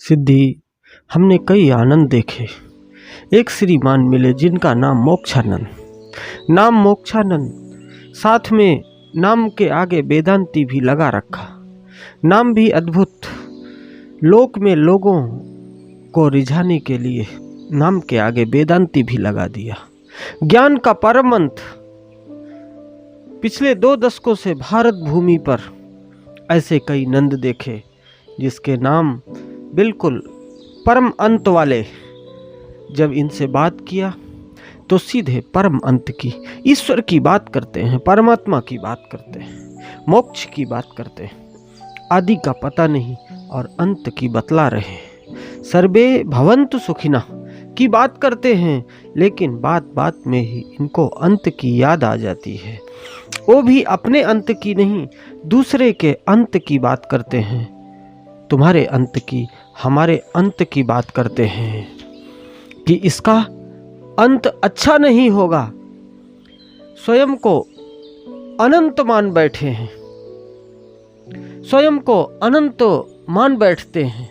सिद्धि, हमने कई आनंद देखे। एक श्रीमान मिले जिनका नाम मोक्षानंद। नाम मोक्षानंद, साथ में नाम के आगे वेदांती भी लगा रखा। नाम भी अद्भुत। लोक में लोगों को रिझाने के लिए नाम के आगे वेदांती भी लगा दिया। ज्ञान का परम अंत। पिछले 2 दशकों से भारत भूमि पर ऐसे कई नंद देखे जिसके नाम बिल्कुल परम अंत वाले। जब इनसे बात किया तो सीधे परम अंत की, ईश्वर की बात करते हैं, परमात्मा की बात करते हैं, मोक्ष की बात करते हैं। आदि का पता नहीं और अंत की बतला रहे हैं। सर्वे भवन्तु सुखिनः की बात करते हैं, लेकिन बात बात में ही इनको अंत की याद आ जाती है। वो भी अपने अंत की नहीं, दूसरे के अंत की बात करते हैं। तुम्हारे अंत की, हमारे अंत की बात करते हैं कि इसका अंत अच्छा नहीं होगा। स्वयं को अनंत मान बैठे हैं, स्वयं को अनंत मान बैठते हैं।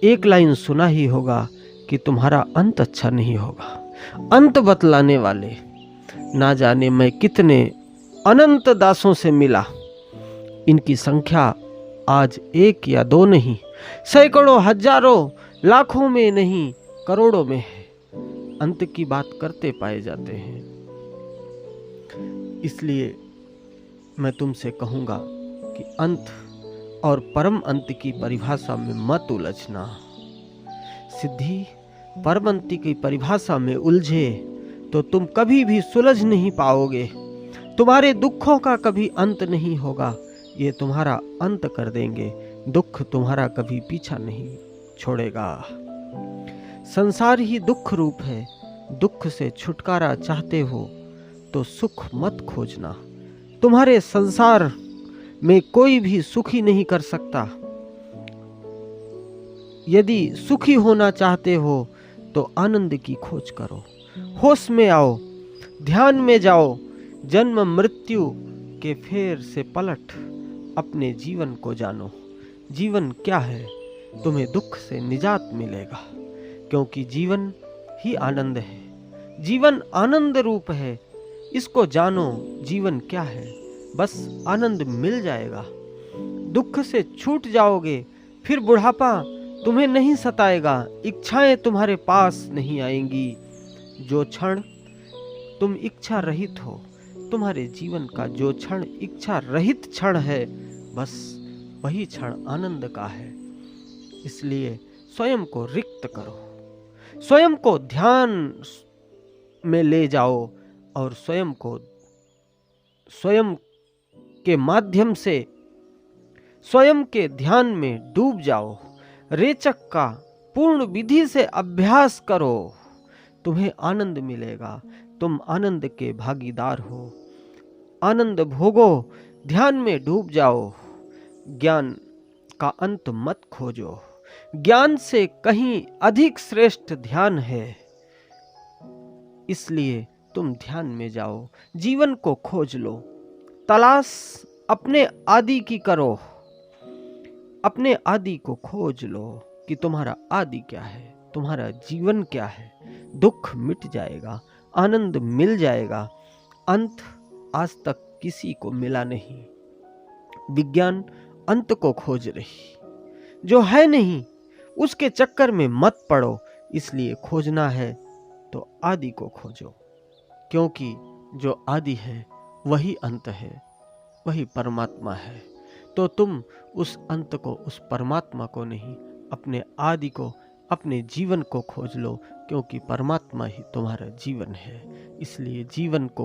एक लाइन सुना ही होगा कि तुम्हारा अंत अच्छा नहीं होगा। अंत बतलाने वाले ना जाने मैं कितने अनंत दासों से मिला। इनकी संख्या आज 1 या 2 नहीं, सैकड़ों, हजारों, लाखों में नहीं, करोड़ों में है। अंत की बात करते पाए जाते हैं। इसलिए मैं तुमसे कहूंगा कि अंत और परम अंत की परिभाषा में मत उलझना। सिद्धि, परम अंत की परिभाषा में उलझे तो तुम कभी भी सुलझ नहीं पाओगे। तुम्हारे दुखों का कभी अंत नहीं होगा। ये तुम्हारा अंत कर देंगे। दुख तुम्हारा कभी पीछा नहीं छोड़ेगा। संसार ही दुख रूप है। दुख से छुटकारा चाहते हो तो सुख मत खोजना। तुम्हारे संसार में कोई भी सुखी नहीं कर सकता। यदि सुखी होना चाहते हो तो आनंद की खोज करो। होश में आओ, ध्यान में जाओ। जन्म मृत्यु के फेर से पलट अपने जीवन को जानो। जीवन क्या है? तुम्हें दुख से निजात मिलेगा, क्योंकि जीवन ही आनंद है। जीवन आनंद रूप है। इसको जानो। जीवन क्या है? बस आनंद मिल जाएगा। दुख से छूट जाओगे। फिर बुढ़ापा तुम्हें नहीं सताएगा। इच्छाएं तुम्हारे पास नहीं आएंगी। जो क्षण तुम इच्छा रहित हो, तुम्हारे जीवन का जो क्षण इच्छा रहित क्षण है, बस वही क्षण आनंद का है। इसलिए स्वयं को रिक्त करो, स्वयं को ध्यान में ले जाओ और स्वयं को स्वयं के माध्यम से स्वयं के ध्यान में डूब जाओ। रेचक का पूर्ण विधि से अभ्यास करो। तुम्हें आनंद मिलेगा। तुम आनंद के भागीदार हो। आनंद भोगो, ध्यान में डूब जाओ। ज्ञान का अंत मत खोजो। ज्ञान से कहीं अधिक श्रेष्ठ ध्यान है। इसलिए तुम ध्यान में जाओ। जीवन को खोज लो। तलाश अपने आदि की करो। अपने आदि को खोज लो कि तुम्हारा आदि क्या है, तुम्हारा जीवन क्या है। दुख मिट जाएगा, आनंद मिल जाएगा। अंत आज तक किसी को मिला नहीं। विज्ञान अंत को खोज रही, जो है नहीं उसके चक्कर में मत पड़ो। इसलिए खोजना है तो आदि को खोजो, क्योंकि जो आदि है वही अंत है, वही परमात्मा है। तो तुम उस अंत को, उस परमात्मा को नहीं, अपने आदि को, अपने जीवन को खोज लो, क्योंकि परमात्मा ही तुम्हारा जीवन है। इसलिए जीवन को